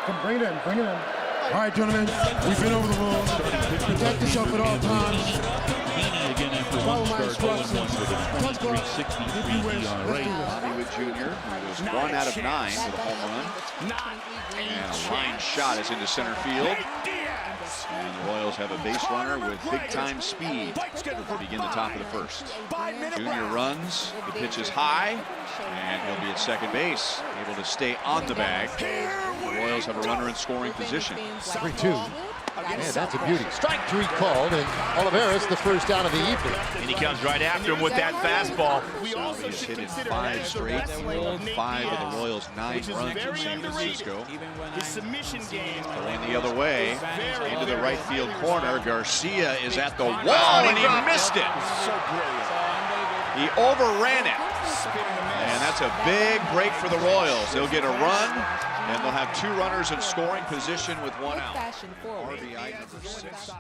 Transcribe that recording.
Come bring it in, bring it in. All right, gentlemen, we've been over the rules. Protect yourself at all times. Heaney again after Follow one my start, 0-1 instructions. with a Touch clock. 23.63 ERA. Hollywood Jr., who was 1 out of 9 with a home run. And a line shot is into center field. And the Royals have a base runner with big-time speed to begin the top of the first. Junior runs, the pitch is high, and he'll be at second base, able to stay on the bag. The Royals have a runner in scoring position. 3-2. Man, that's a beauty. Strike three called, and Oliveras the first out of the evening. And he comes right after him with that fastball. Salvi has hit in 5 straight, 5 of the Royals' 9 runs in San Francisco. His submission game. Going the other way, into the right field corner. Garcia is at the wall, and he missed it. He overran it. And that's a big break for the Royals. They'll get a run, and they'll have 2 runners in scoring position with 1 out. RBI number 6.